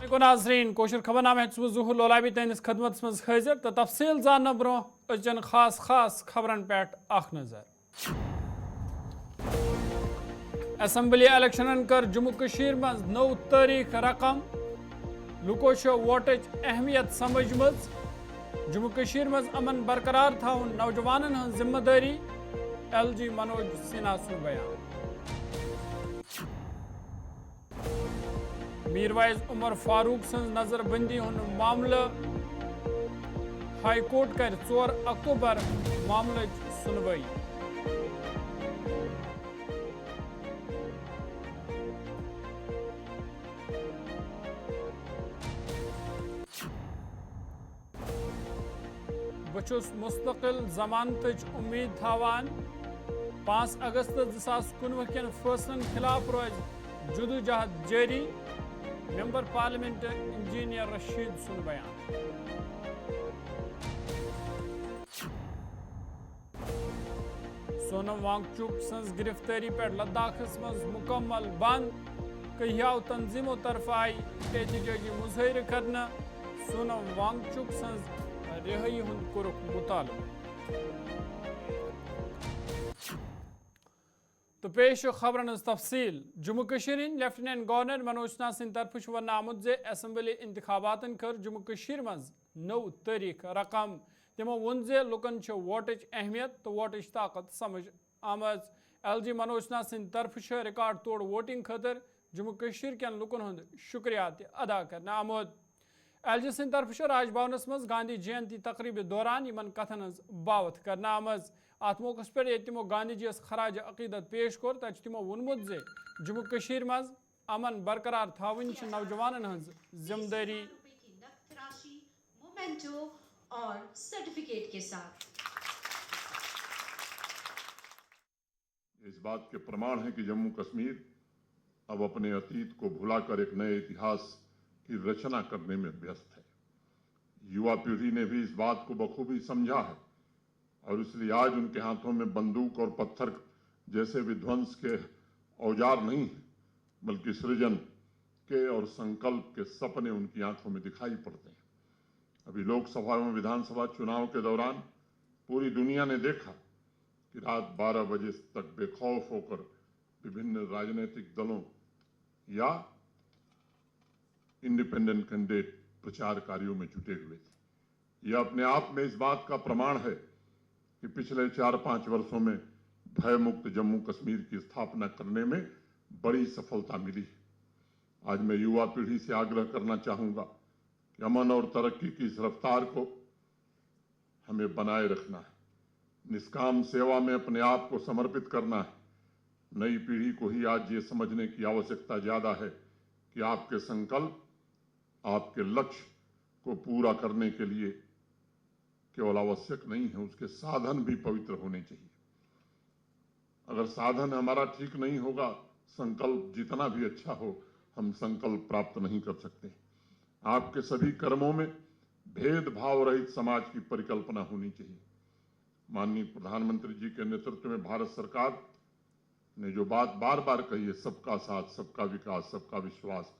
کو ناظرین کوشر خبر نامہ ظہور لولابی تینس خدمت مز حاضر تو تفصیل زاننا برو اچن خاص خبرن پیٹ اخ نظر اسمبلی الیکشنن کر جموں کشیر مز نو تاریخ رقم لوکو ووٹچ اہمیت سمجھ مز جموں کشیر مز امن برقرار تھاون نوجوانن ہن ذمہ داری ایل جی منوج سنہا سن بیان میروائز عمر فاروق سن نظر بندی ہن معاملہ ہائی کورٹ کر 4 اکتوبر معاملہ سنوائی بچوس مستقل ضمانتچ امید تھاوان 5 اگست 2019 کن فیصلن خلاف روز جدوجہد جاری ممبر پارلیمنٹ انجینئر رشید سن بیان سونم وانگچک سنز گرفتاری پر لداخ مز مکمل بند کہیاو تنظیموں طرف آئی احتجاجی مظاہرہ کرنا سونم وانگچک سنز رہائی ہند کورک مطالبہ تو پیش خبرن تفصیل جموں کشیر لیفٹیننٹ گورنر منوج سنہا سند طرف ون آمت زِ اسمبلی انتخاباتن کر جموں کشیر مز نو تاریخ رقم تمو ون زِ لکن ووٹچ اہمیت تو ووٹچ طاقت سمجھ آمز ایل جی منوج سنہا سند طرف ریکارڈ توڑ ووٹنگ خاطر جموں کشیر کین لکن ہند شکریہ ادا کرنا آمد ایل جی سند طرف راج بھونس مز گاندھی جینتی تقریب دوران یمن کتھن ہز باوت کرنا آمز ات موقع پہ تمو گاندھی جی یس خراج عقیدت پیش کور تت تمو وونمت زِ جموں کشیر مز امن برقرار تھاون نوجوانن ہز ذمہ داری مومنٹو اور سرٹیفکیٹ کے ساتھ اس بات کے پرمان ہے کہ جموں کشمیر اب اپنے اتیت کو بھلا کر ایک نئے اتہاس کی رچنا کرنے میں ویست ہے یوا پیڑھی نے بھی اس بات کو بخوبی سمجھا ہے اور اس لیے آج ان کے ہاتھوں میں بندوق اور پتھر جیسے ودھونس کے اوزار نہیں ہیں بلکہ سرجن کے اور سنکلپ کے سپنے ان کی آنکھوں میں دکھائی پڑتے ہیں ابھی لوک سبھا اور ودھان سبھا چناؤ کے دوران پوری دنیا نے دیکھا کہ رات 12 بجے تک بے خوف ہو کر وبھن راجنیتک دلوں یا انڈیپینڈنٹ کینڈیڈیٹ پرچار کاریوں میں جٹے ہوئے تھے یہ اپنے آپ میں اس بات کا پرمان ہے کہ پچھلے 4-5 برسوں میں بھے مکت جموں کشمیر کی استھاپنا کرنے میں بڑی سفلتا ملی ہے آج میں یوا پیڑھی سے آگرہ کرنا چاہوں گا کہ امن اور ترقی کی اس رفتار کو ہمیں بنائے رکھنا ہے نسکام سیوا میں اپنے آپ کو سمرپت کرنا ہے نئی پیڑھی کو ہی آج یہ سمجھنے کی آوشکتا زیادہ ہے کہ آپ کے سنکلپ آپ کے لکش کو پورا کرنے کے لیے کیول آوشک نہیں ہے اس کے سادھن بھی پوتر ہونے چاہیے اگر سادھن ہمارا ٹھیک نہیں ہوگا سنکلپ جتنا بھی اچھا ہو ہم سنکلپ پراپت نہیں کر سکتے آپ کے سبھی کرموں میں بھید بھاؤ رہت سماج کی پریکلپنا ہونی چاہیے ماننی پردھان منتری جی کے نیترتو میں بھارت سرکار نے جو بات بار بار کہی ہے سب کا ساتھ سب کا وکاس سب کا وشواس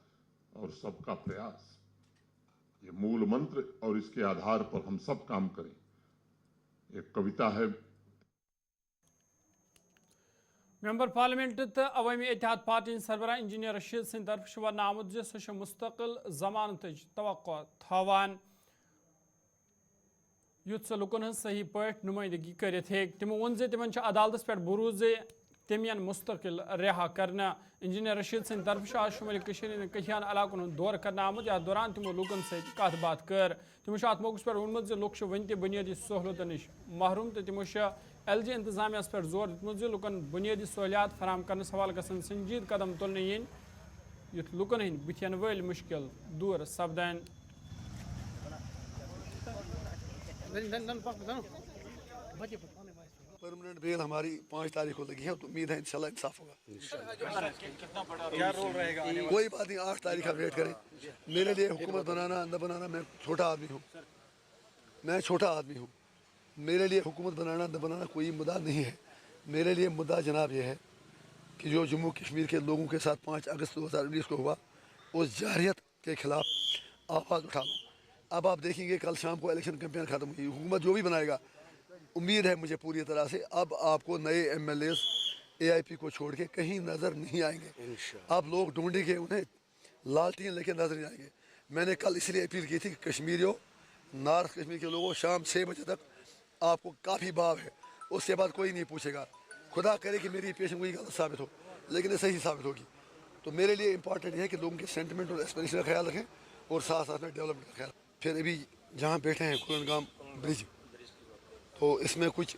اور سب کا پریاس یہ مول منتر اور اس کے آدھار پر ہم سب کام کریں ایک کویتا ہے ممبر پارلیمنٹ تو عوامی اتحاد پارٹی سربراہ انجینئر رشید سند طرف ون آمت زِ سہ مستقل ضمانتچ توقع تھاوان یُتھ سہ لکن ہن صحیح پٲٹھۍ نمائندگی کرت ہیٚکہِ تمو ووٚن زِ تمن عدالتس پٮ۪ٹھ بھروسہٕ زِ تم ین مستقل رہا کرنا انجینئر رشید سند طرف آج شمالی کشمیر ہند کہیان علاقن ہند دور کرنا آمت یتھ دوران تمو لوکن ست کت بات کر تمو ات موقع پہ وونمت زِ لوک ون تہ بنیادی سہولتو نش محروم تو تمو ایل جی انتظامیہ پہ زور دیتمت زِ لوکن بنیادی سہولیات فراہم کرنس حوالہ گژھن سنجید قدم تلنہٕ یِنۍ یُتھ لوکن ہند بتھین وٲلۍ مشکل دور سپدن پرماننٹ بیل ہماری 5 تاریخ کو لگی ہے تو امید ہے انشاءاللہ انصاف ہوگا کیا رول رہے گا کوئی بات نہیں 8 تاریخ کا ویٹ کریں میرے لیے حکومت بنانا نہ بنانا میں چھوٹا آدمی ہوں میرے لیے حکومت بنانا نہ بنانا کوئی مدعا نہیں ہے میرے لیے مدعا جناب یہ ہے کہ جو جموں کشمیر کے لوگوں کے ساتھ 5 اگست 2019 کو ہوا اس جارحیت के खिलाफ आवाज़ उठा लूँ। अब आप देखेंगे कल शाम को इलेक्शन कैंपेन ख़त्म हुई, हुकूमत जो भी बनाएगा, उम्मीद है मुझे पूरी तरह से अब आपको नए MLAs AIP को छोड़ के कहीं नज़र नहीं आएंगे। आप लोग ढूंढेंगे उन्हें, लालटीन लेके नजर नहीं आएंगे। मैंने कल इसलिए अपील की थी कि कश्मीरियों, नॉर्थ कश्मीर के लोगों, शाम 6 बजे तक आपको काफ़ी भाव है, उसके बाद कोई नहीं पूछेगा। खुदा करे कि मेरी पेशन गोई गलत साबित हो, लेकिन ये सही साबित होगी। तो मेरे लिए इम्पॉर्टेंट है कि लोगों के सेंटिमेंट और एस्पिरेशन का ख्याल रखें और साथ साथ में डेवलपमेंट का ख्याल। फिर अभी जहाँ बैठे हैं कुलनगाम ब्रिज, तो इसमें कुछ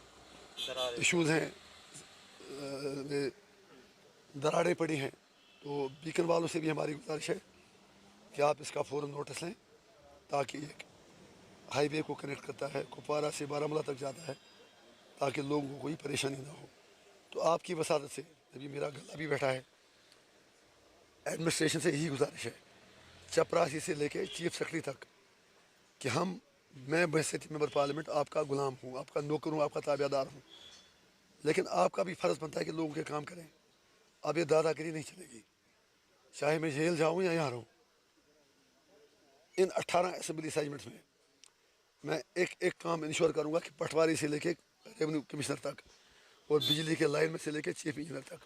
इशूज़ हैं, दरारें पड़ी हैं। तो बीकन वालों से भी हमारी गुजारिश है कि आप इसका फ़ौरन नोटिस लें, ताकि एक हाईवे को कनेक्ट करता है, कुपवारा से बारामूला तक जाता है, ताकि लोगों को कोई परेशानी ना हो। तो आपकी वसादत से अभी मेरा गला भी बैठा है, एडमिनिस्ट्रेशन से यही गुजारिश है, चपरासी से लेके चीफ सेक्रेटरी तक, कि मैं बहसीत मेंबर पार्लियामेंट आपका गुलाम हूँ, आपका नौकर हूँ, आपका ताबेदार हूँ, लेकिन आपका भी फ़र्ज़ बनता है कि लोगों के काम करें। अब ये दादागिरी नहीं चलेगी, चाहे मैं जेल जाऊँ या यहाँ रहूँ। इन 18 असेंबली सेगमेंट्स में मैं एक काम इंश्योर करूँगा कि पटवारी से लेके रेवेन्यू कमिश्नर तक और बिजली के लाइन में से लेके चीफ इंजीनियर तक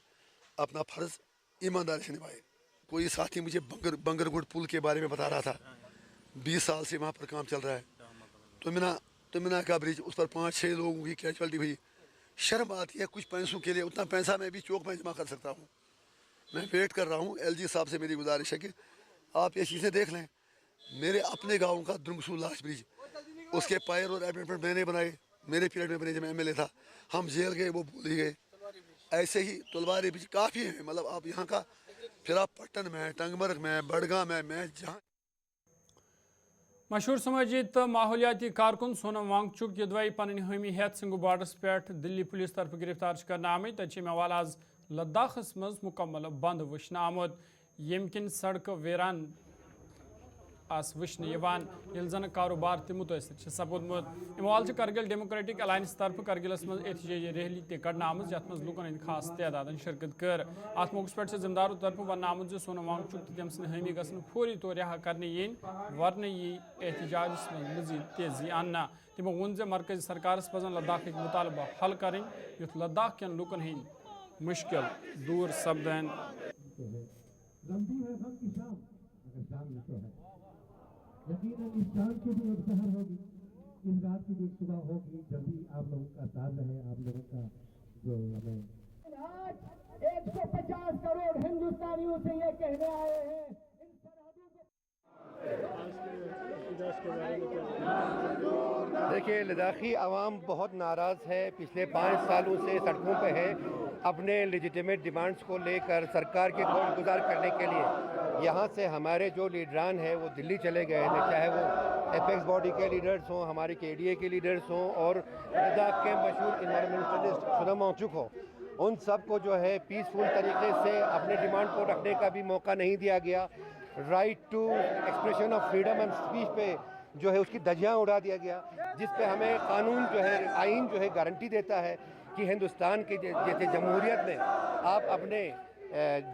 अपना फ़र्ज़ ईमानदारी से निभाए। कोई साथी मुझे बंगरगुड़ पुल के बारे में बता रहा था, 20 साल से वहाँ पर काम चल रहा है। तुमिना का ब्रिज, उस पर 5-6 लोगों की कैजुअल्टी हुई। शर्म आती है कुछ पैसों के लिए, उतना पैसा मैं भी चौक में जमा कर सकता हूँ। मैं वेट कर रहा हूँ। LG साहब से मेरी गुजारिश है कि आप ये चीज़ें देख लें। मेरे अपने गांव का द्रुमसू लाश ब्रिज, उसके पायर और एडमेंटमेंट मैंने बनाए, मेरे पीरियड में बने जब मैं MLA था। हम जेल गए, वो भूल ही गए। ऐसे ही तलवारी ब्रिज काफ़ी है, मतलब आप यहाँ का, फिर आप पट्टन में, टंगमर्ग में, बड़गाम में, मैं जहाँ मशहूर समाजी तो माहौलियाती कारकुन सोनम वांगचुक यदवाई पन हामी हेत सिंगु बॉर्डर्स पे दिल्ली पुलिस तरफ गिरफ्तार कर आमत। तम अवाल आज लद्दाखस मज मुकम्मल बंद वुचन आमुत, यम किन सड़क वेरान वुचन यल जन कारोबार ति मुतासर सपोदमुत। अवाल करगिल डेमोक्रेटिक अलायंस तरफ करगिलस मज एहतजाजी रैली तह कड़ना आम, यथ मज लूकन हंद खास तादाद शिरकत कर। अत मौके पे जिम्मेदारों तरफ वन आमुत जो सोनम वांगचुक तो तम सद हामी गसन फौरी तौर रिहा करने यीन, वरन यी एहतजाजस मज मजीद तेजी आना। तमो वोन जे मरकजी सरकारस पजन लद्दाख मुतालबा हल करें, युथ लद्दाख कन लूकन हंद मुश्किल दूर सपदन। यकीनन इस शाम की भी एक शहर होगी, इस रात की भी एक सुबह होगी, जब भी आप लोगों का साथ है, आप लोगों का जो हमें आज 150 करोड़ हिंदुस्तानियों से ये कहने आए हैं, इन सरहदों को देखिए, लद्दाखी आवाम बहुत नाराज़ है, पिछले 5 सालों से सड़कों पे है अपने लेजिटिमेट डिमांड्स को लेकर सरकार के कोर्ट गुजार करने के लिए। यहाँ से हमारे जो लीडरान हैं वो दिल्ली चले गए थे, चाहे वो एपेक्स बॉडी के लीडर्स हों, हमारी KDA के लीडर्स हों और लद्दाख के मशहूर इन्वायरमेंटलिस्ट सोनम वांगचुक हो। उन सब को जो है पीसफुल तरीके से अपने डिमांड को रखने का भी मौका नहीं दिया गया। Right to expression of freedom and speech पे जो है उसकी धज्जियाँ उड़ा दिया गया, जिस पे हमें कानून जो है, आइन जो है गारंटी देता है कि हिंदुस्तान के जैसे जमहूरियत में आप अपने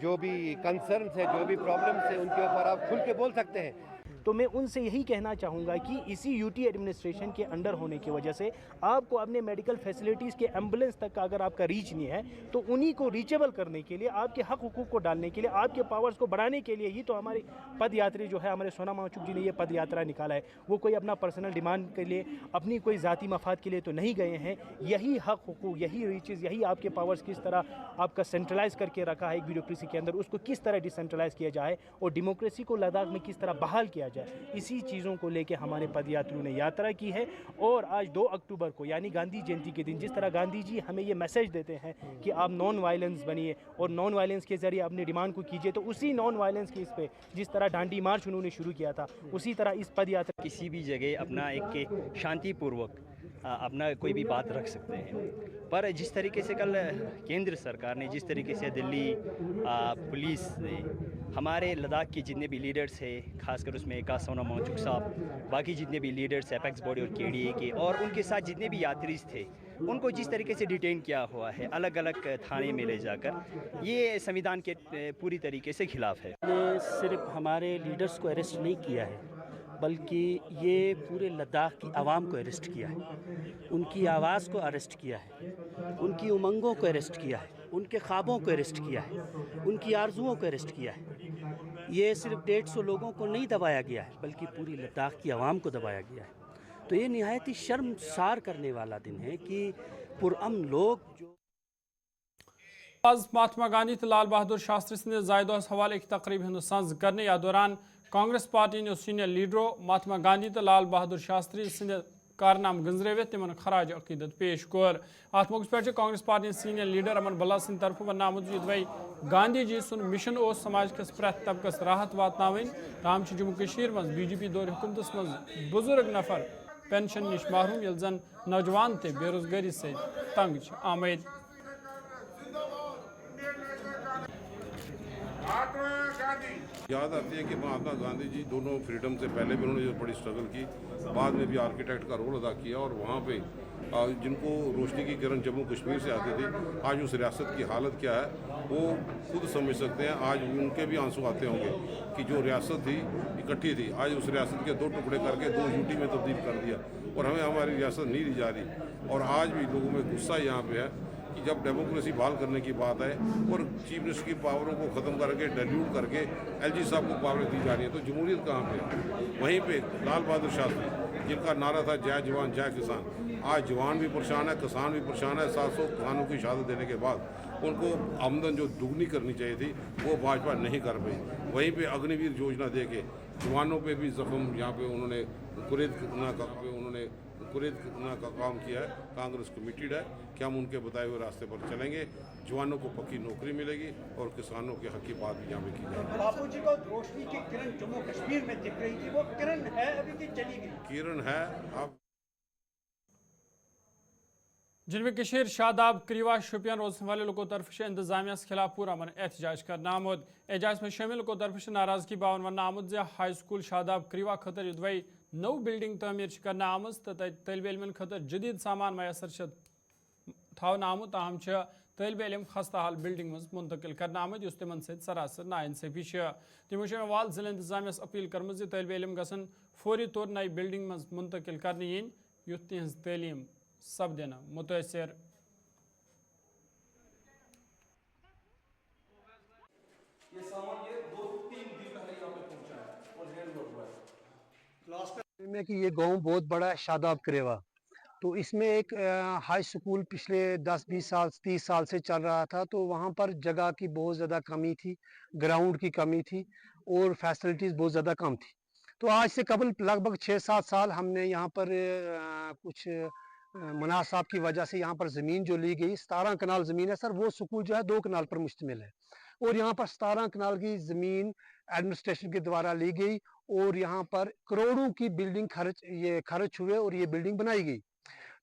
जो भी कंसर्न्स है, जो भी प्रॉब्लम्स है, उनके ऊपर आप खुल के बोल सकते हैं। तो मैं उनसे यही कहना चाहूँगा कि इसी UT एडमिनिस्ट्रेशन के अंडर होने की वजह से आपको अपने मेडिकल फैसिलिटीज़ के एम्बुलेंस तक का अगर आपका रीच नहीं है, तो उन्हीं को रीचेबल करने के लिए, आपके हक हुकूक को डालने के लिए, आपके पावर्स को बढ़ाने के लिए ही तो हमारे पद यात्री जो है, हमारे सोनम वांगचुक जी ने ये पद यात्रा निकाला है। वो कोई अपना पर्सनल डिमांड के लिए, अपनी कोई ज़ाती मफाद के लिए तो नहीं गए हैं। यही हक हुकूक, यही रीचेज़, यही आपके पावर्स किस तरह आपका सेंट्रलाइज करके रखा है एक ब्यूरोक्रेसी के अंदर, उसको किस तरह डिसेंट्रलाइज किया जाए और डेमोक्रेसी को लद्दाख में किस तरह बहाल किया जाए, इसी चीज़ों को लेकर हमारे पदयात्रियों ने यात्रा की है। और आज 2 अक्टूबर को यानी गांधी जयंती के दिन जिस तरह गांधी जी हमें ये मैसेज देते हैं कि आप नॉन वायलेंस बनिए और नॉन वायलेंस के ज़रिए अपनी डिमांड को कीजिए, तो उसी नॉन वायलेंस के इस पे जिस तरह डांडी मार्च उन्होंने शुरू किया था, उसी तरह इस पदयात्रा किसी भी जगह अपना एक शांतिपूर्वक अपना कोई भी बात रख सकते हैं। पर जिस तरीके से कल केंद्र सरकार ने, जिस तरीके से दिल्ली पुलिस ने हमारे लद्दाख के जितने भी लीडर्स हैं, खासकर उसमें का सोनम वांगचुक साहब, बाकी जितने भी लीडर्स एपेक्स बॉडी और KDA के, और उनके साथ जितने भी यात्री थे, उनको जिस तरीके से डिटेन किया हुआ है अलग अलग थाने में ले जाकर, ये संविधान के पूरी तरीके से खिलाफ है। ने सिर्फ हमारे लीडर्स को अरेस्ट नहीं किया है, बल्कि ये पूरे लद्दाख की आवाम को अरेस्ट किया है, उनकी आवाज़ को अरेस्ट किया है, उनकी उमंगों को अरेस्ट किया है, उनके ख्वाबों को अरेस्ट किया है, उनकी आरजुओं को अरेस्ट किया है। ये सिर्फ 150 लोगों को नहीं दबाया गया है, बल्कि पूरी लद्दाख की आवाम को दबाया गया है। तो ये निहायत ही शर्मसार करने वाला दिन है कि पुरअमन लोग जो आज महात्मा गांधी तो लाल बहादुर शास्त्री सद जायदोस हवाले की तकरीब हिंदुस्तान करने या दौरान कांग्रेस पार्टी ने सीनियर लीडरों महात्मा गांधी तो लाल बहादुर शास्त्री सद कारनाम गंजरवे तिमन खराज अकीदत पेश कोर अत मौके पे कांग्रेस पार्टी सीनियर लीडर अमन भल्ला सद तरफ वनामुत गांधी जी सुन मिशन ओस समाज कस प्रत तबकस राहत वातनावन ताम जम्मू कश्मीर मज बीजेपी दौर हुकूमतस मज बुजुर्ग नफर पेंशन निश महरूम यल जन नौजवान ते बेरोजगारी से तंग आमद। याद आती है कि महात्मा गांधी जी दोनों फ्रीडम से पहले भी उन्होंने जो बड़ी स्ट्रगल की, बाद में भी आर्किटेक्ट का रोल अदा किया और वहाँ पे जिनको रोशनी की किरण जम्मू कश्मीर से आती थी, आज उस रियासत की हालत क्या है वो खुद समझ सकते हैं। आज उनके भी आंसू आते होंगे कि जो रियासत थी इकट्ठी थी, आज उस रियासत के 2 टुकड़े करके 2 यूटी में तब्दील कर दिया और हमें हमारी रियासत नहीं दी जा रही। और आज भी लोगों में गुस्सा यहाँ पे है कि जब डेमोक्रेसी बहाल करने की बात है और चीफ मिनिस्टर की पावरों को ख़त्म करके डाइल्यूट करके एलजी साहब को पावरें दी जा रही है, तो जमहूरियत कहाँ पे है? वहीं पे लाल बहादुर शास्त्री जिनका नारा था जय जवान जय किसान, आज जवान भी परेशान है, किसान भी परेशान है। 700 किसानों की शहादत देने के बाद उनको आमदन जो दुगनी करनी चाहिए थी वो भाजपा नहीं कर पाई। वहीं पे अग्निवीर योजना दे के जवानों पे भी जख्म यहाँ पे उन्होंने कुरेदना का काम किया है। कांग्रेस कमिटेड है कि हम उनके बताए हुए रास्ते पर चलेंगे, जवानों को पक्की नौकरी मिलेगी और किसानों के हक की बात भी यहाँ पे की जाएगी। बापू जी को रोशनी की किरण जम्मू कश्मीर में दिख रही थी, वो किरण है अभी भी चली गई? किरण है। अब जनूबी कश्मीर शादाब क्रीवा शुपियान रोजने वाले लोगों तरफ से इंतजामिया के खिलाफ पूरा मन एहतजाज करना आमुद। एहतजाज में शामिल लोगों तरफ से नाराजगी बावन वरना आमुद हाई स्कूल शादाब क्रीवा खतर युद्वई नौ बिल्डिंग तमीर करना आमज तो तलब इलमन खतर जदीद सामान मैसर थावन आमुत ताहम तलब इलम खस्ता हाल बिल्डिंग मज मुंतकिल करना आमुद उस तिमन सत सरासर नाइंसाफी तमो वाल जिला इंतजामिया अपील कर्म तलब इलम गसन फौरी तौर नई बिल्डिंग मज मुंतकिल करने इन युथ तिहज तलीम सपदन मुतासर। में कि ये गांव बहुत बड़ा है शादाब करेवा, तो इसमें एक हाई स्कूल पिछले 10-20 साल 30 साल से चल रहा था, तो वहाँ पर जगह की बहुत ज़्यादा कमी थी, ग्राउंड की कमी थी और फैसिलिटीज़ बहुत ज़्यादा कम थी। तो आज से कबल लगभग 6-7 साल हमने यहाँ पर कुछ मुनासाब की वजह से यहाँ पर ज़मीन जो ली गई 17 कनाल ज़मीन है सर, वो स्कूल जो है 2 कनाल पर मुश्तमिल है और यहाँ पर 17 कनाल की ज़मीन एडमिनिस्ट्रेशन के द्वारा ली गई और यहाँ पर करोड़ों की बिल्डिंग खर्च हुए और ये बिल्डिंग बनाई गई।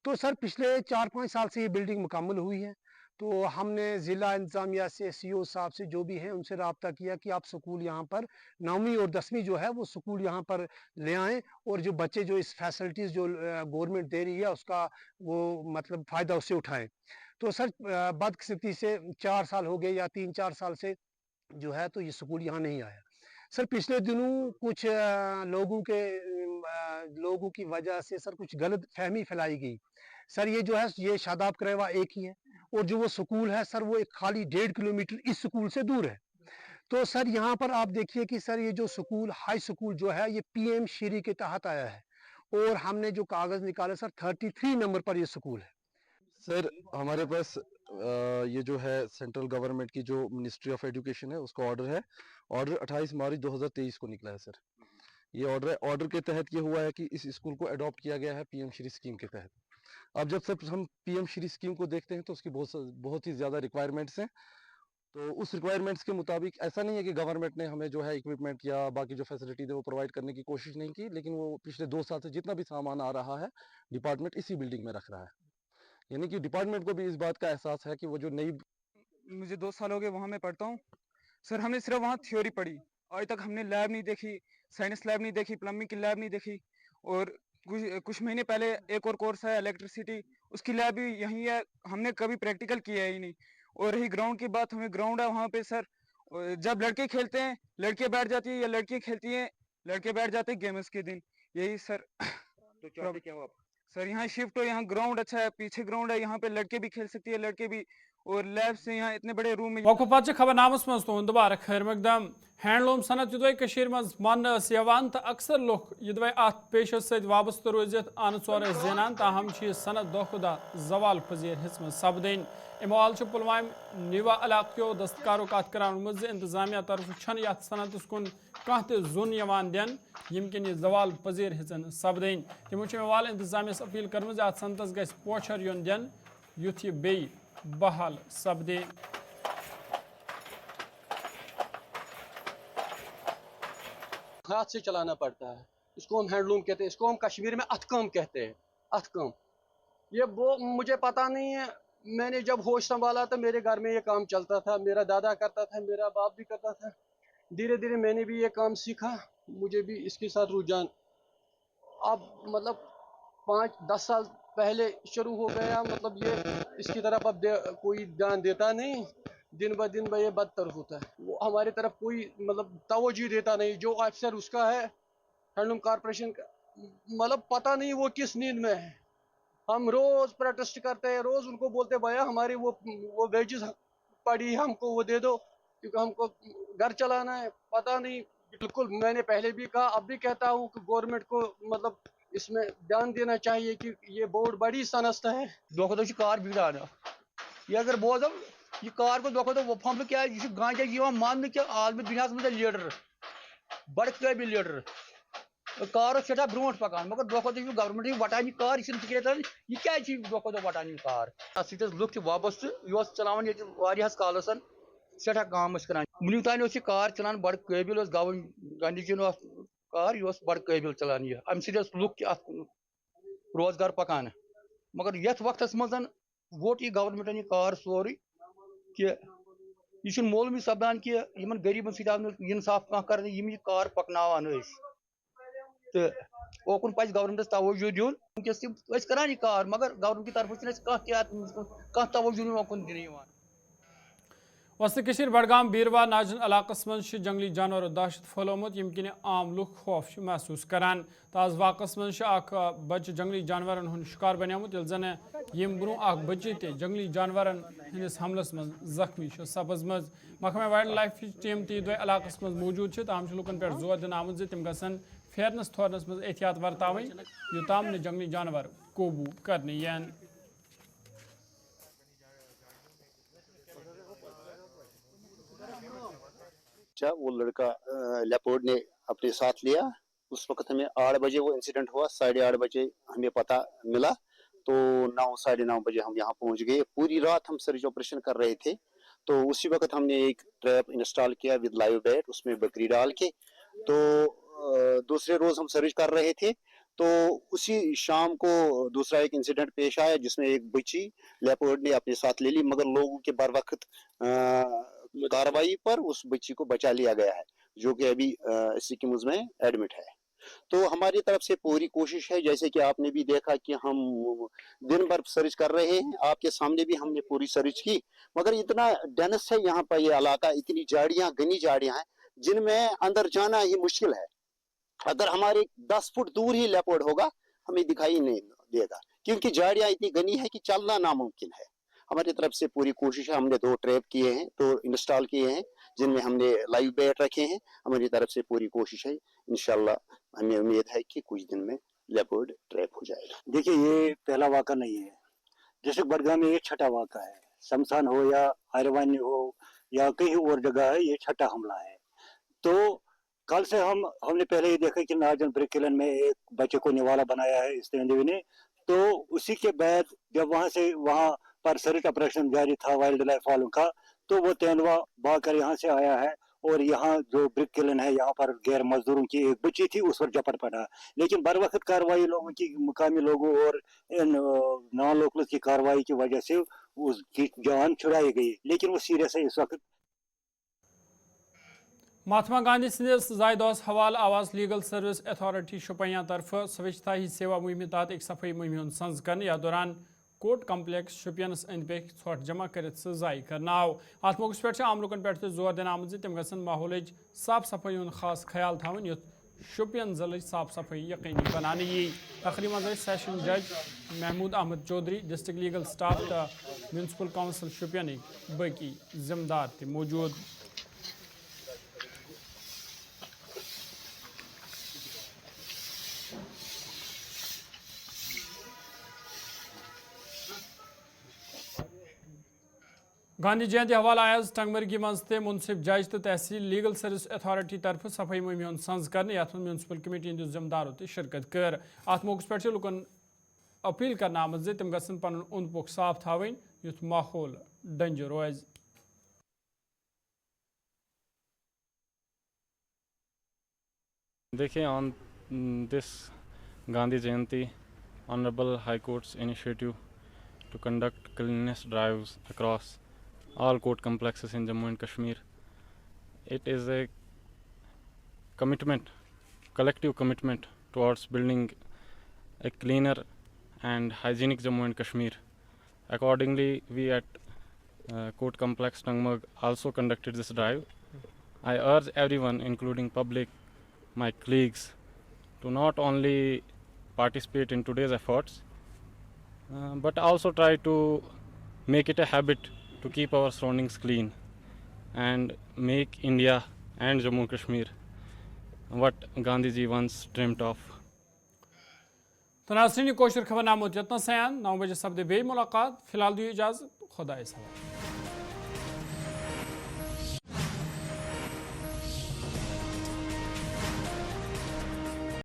तो सर पिछले 4-5 साल से ये बिल्डिंग मुकम्मल हुई है, तो हमने ज़िला इंतज़ामिया से CO साहब से जो भी हैं उनसे रब्ता किया कि आप स्कूल यहाँ पर 9वीं और 10वीं जो है वो स्कूल यहाँ पर ले आएँ और जो बच्चे जो इस फैसिलिटीज़ जो गवर्नमेंट दे रही है उसका वो मतलब फ़ायदा उससे उठाएँ। तो सर बदकिस्मती से 4 साल हो गए या 3-4 साल से जो है तो ये स्कूल यहाँ नहीं आया। सर पिछले दिनों कुछ लोगों की वजह से सर कुछ गलत फहमी फैलाई गई। सर ये जो है ये शादाब करेवा एक ही है और जो वो स्कूल है सर वो एक खाली 1.5 किलोमीटर इस स्कूल से दूर है। तो सर यहाँ पर आप देखिए कि सर ये जो स्कूल हाई स्कूल जो है ये PM श्री के तहत आया है और हमने जो कागज़ निकाले सर 33 नंबर पर ये स्कूल है। सर हमारे पास ये जो है सेंट्रल गवर्नमेंट की जो मिनिस्ट्री ऑफ एजुकेशन है उसका ऑर्डर है, ऑर्डर 28 मार्च 2023 को निकला है सर। ये ऑर्डर है, ऑर्डर के तहत ये हुआ है कि इस स्कूल को अडॉप्ट किया गया है PM श्री स्कीम के तहत। अब जब सब हम PM श्री स्कीम को देखते हैं तो उसकी बहुत ही ज़्यादा रिक्वायरमेंट्स हैं, तो उस रिक्वायरमेंट्स के मुताबिक ऐसा नहीं है कि गवर्नमेंट ने हमें जो है इक्विपमेंट या बाकी जो फैसिलिटी है वो प्रोवाइड करने की कोशिश नहीं की, लेकिन वो पिछले 2 साल से जितना भी सामान आ रहा है डिपार्टमेंट इसी बिल्डिंग में रख रहा है। यानी कि डिपार्टमेंट को भी इस बात का एहसास है कि वो जो नई मुझे 2 साल हो गए वहाँ मैं पढ़ता हूँ सर, हमने सिर्फ वहाँ थ्योरी पढ़ी, आज तक हमने लैब नहीं देखी, साइंस लैब नहीं देखी, प्लम्बिंग की लैब नहीं देखी और कुछ महीने पहले एक और कोर्स है इलेक्ट्रिसिटी, उसकी लैब भी यहीं है, हमने कभी प्रैक्टिकल किया ही नहीं। और रही ग्राउंड की बात, हमें ग्राउंड है वहाँ पे सर, जब लड़के खेलते हैं लड़कियाँ बैठ जाती है, या लड़कियाँ खेलती हैं लड़के बैठ जाते हैं गेम्स के दिन, यही सर। तो चाहते क्या हो आप? सर यहाँ शिफ्ट हो, यहाँ ग्राउंड अच्छा है, पीछे ग्राउंड है, यहाँ पे लड़के भी खेल सकती है लड़के भी, और लैब से यहाँ इतने बड़े रूम में। वक़्फ़ खबरनामस मज तुहद दोबारा खैर मकदम। हैंडलूम सनत युदवे कशीर मज मन यवान तो अक्सर लोग युदवे अत पेशस सत वाबस्त रोजित आन सोर जेनान, ताहम यह सनत दो खुदा जवाल पजीर हिस्स में सपदेन। इमाल पुलवाम नीवा इलाक़ो दस्तकारों कत करान मज इंतजामिया तरफ छन यथ सनतस कुन कह तुन यवान दिन यमकिन यह जवाल पजीर हिस्सन सपदेन। तमो इमाल इंतजामियस अपील कर अत सनतस गस पोचर युन दिन युथ यह बे बहाल सपदे। हाथ से चलाना पड़ता है, इसको हम हैंडलूम कहते हैं, इसको हम कश्मीर में अथकम कहते हैं, अथकम। ये वो मुझे पता नहीं है, मैंने जब होश संभाला तो मेरे घर में ये काम चलता था, मेरा दादा करता था, मेरा बाप भी करता था। धीरे धीरे मैंने भी ये काम सीखा, मुझे भी इसके साथ रुझान अब मतलब 5-10 साल पहले शुरू हो गया। मतलब ये इसकी तरफ अब कोई ध्यान देता नहीं, दिन ब दिन ये बदतर होता है। वो हमारी तरफ कोई मतलब तवज्जो देता नहीं। जो अफसर उसका है हैंडलूम कॉरपोरेशन का, मतलब पता नहीं वो किस नींद में है। हम रोज प्रोटेस्ट करते हैं, रोज उनको बोलते भैया हमारी वो वेजेस पड़ी, हमको वो दे दो क्योंकि हमको घर चलाना है। पता नहीं, बिल्कुल मैंने पहले भी कहा, अब भी कहता हूँ कि गवर्नमेंट को मतलब इसमें ध्यान देना चाहिए कि ये बोर्ड बड़ी संस्था है। दोखो कार बिगड़ाना ये अगर बोझ ये कार को दोखो वो फम क्या यह गांजा ये मान कि आलमी दुनिया में लीडर बड़ काबिल लीडर कार सठा ब्रो पकान, मगर दोखो गवर्नमेंट वटान कार यह क्या दोखो वटान कार सत लुक वाबस्त यह चलान ये कालस सठा काम कर वनु तान कार चलान बड़ काबिल गांधी जी कार यह बड़ काबिल चलान यह अम लुक रोजगार पकान। मगर ये वक्त मज वोट यह गवर्नमेंट यह कार सोरे कि यह मोलमी सपदान कि इन गरीबन सत इंसाफ कह कर यह कार पकनान तो ओकुन पज गवर्नमेंटस तवज्जो दिन वनकस करान यह कार, मगर गवर्नमेंट की तरफ कह तवज्जो ओकुन दिन। वस्त कशीर बडगाम बीरवा नाजन इलाकस मज जंगली जानवर दहशत फहलोमुत यमकिन आम लुक खौफ महसूस करान। ताज वाकस मज बच्चे जंगली जानवरन हुन शिकार बनियामुत यिल जन यम ब्रो बच्चे ते जंगली जानवरन हंदिस हमलस मज जख्मी सपज मज। महकमा वाइल्ड लाइफ टीम ती दो इलाकस मज मौजूद ताम लुकन पे जोर दिन आमुत जे तिम गसन फेरनस थोरनस मज एहतियात वर्तावन योताम ने जंगली जानवर काबू करने यन। वो लड़का लेपर्ड ने अपने साथ लिया। उस वक्त हमें 8 बजे वो इंसिडेंट हुआ, 8:30 बजे हमें पता मिला, तो 9 साढ़े 9 बजे हम यहाँ पहुँच गए। पूरी रात हम सर्च ऑपरेशन कर रहे थे, तो उसी वक्त हमने एक ट्रैप इंस्टॉल किया विद लाइव बैट, उसमें बकरी डाल के। तो दूसरे रोज हम सर्च कर रहे थे, तो उसी शाम को दूसरा एक इंसिडेंट पेश आया जिसमें एक बच्ची लेपर्ड ने अपने साथ ले ली, मगर लोगों के बर वक्त कार्रवाई पर उस बच्ची को बचा लिया गया है, जो कि अभी सिक्किम में एडमिट है। तो हमारी तरफ से पूरी कोशिश है, जैसे कि आपने भी देखा कि हम दिन भर सर्च कर रहे हैं, आपके सामने भी हमने पूरी सर्च की, मगर इतना डेंस है यहाँ पर ये इलाका, इतनी झाड़ियाँ घनी झाड़ियाँ हैं जिनमें अंदर जाना ही मुश्किल है। अगर हमारे 10 फुट दूर ही लेपर्ड होगा हमें दिखाई नहीं देगा, क्योंकि झाड़ियाँ इतनी घनी है कि चलना नामुमकिन है। हमारी तरफ से पूरी कोशिश है, हमने 2 ट्रैप किए हैं, 2 इंस्टॉल किए हैं जिनमें हमने लाइव बैट रखे हैं। हमारी तरफ से पूरी कोशिश है, इंशाल्लाह हमें उम्मीद है कि कुछ दिन में लेपर्ड ट्रैप हो जाएगा। देखिए ये पहला वाक़ा नहीं है, डिस्ट्रिक्ट बडगाम में ये छठा वाक़ा है। शमशान हो या आयरवानी हो या कहीं और जगह है, ये छठा हमला है। तो कल से हमने पहले ये देखा कि नाजन ब्रिकलन में एक बच्चे को निवाला बनाया है इस तेंदुए ने, तो उसी के बाद जब वहाँ पर सर्च ऑपरेशन जारी था वाइल्ड लाइफ वालों का, तो वो तेंदुआ भाग कर यहाँ से आया है और यहाँ जो ब्रिक किलन है यहाँ पर गैर मजदूरों की एक बच्ची थी उस पर झपट पड़ा। लेकिन बर वक्त कार्रवाई लोगों की, मुकामी लोगों और नॉन लोकल की कार्रवाई की वजह से उसकी जान छुड़ाई गई, लेकिन वो सीरियस है इस वक्त। महात्मा गांधी सदिस जायदोस हवाल आवाज लीगल सर्विस अथॉरिटी शुपियां तरफ स्वच्छता ही सेवा मुहिम तहत एक सफाई मुहिम संज कर या दौरान کوٹ کمپلیکس شپینس اند پک ژھۄٹھ جمع کرت سہ ضائع کرناو ات موقع پہ عام لکن پہ زور دن آمت تم گھن ماحولچ صاف صفائی ہند خاص خیال تھون یت شپین ضلع صاف صفائی یقینی بنانے یی تقریب مز سیشن جج Mahmood Ahmad Chaudhry district legal staff تو میونسپل کونسل شپین باقی ذمہ دار تہ موجود گاندھی جینتی حوالہ آز ٹنگمرگی مز منصف جج تو تحصیل لیگل سروس اتھارٹی طرف صفائی مہم ہند سنز کر یت میونسپل کمیٹی ہند ذمہ دارو تہ شرکت کر ات موقع پہ لکن اپیل کرنا آمت تم گھن پن اوند پوک صاف تھوین یت ماحول ڈنجہ روز دیکھیں آن دس Gandhi Jayanti Honorable High Court's initiative to conduct cleanliness drives across all court complexes in Jammu and Kashmir. It is a commitment, collective commitment towards building a cleaner and hygienic Jammu and Kashmir. Accordingly, we at Court Complex Tangmug also conducted this drive. I urge everyone, including public, my colleagues, to not only participate in today's efforts, but also try to make it a habit to keep our surroundings clean and make India and Jammu Kashmir what Gandhi ji once dreamt of. تو ناظرین کوشر خبر نامہ یتنا سیان 9 بجے سپدے بے ملاقات فی الحال دیو اجازت خدا حوالہ.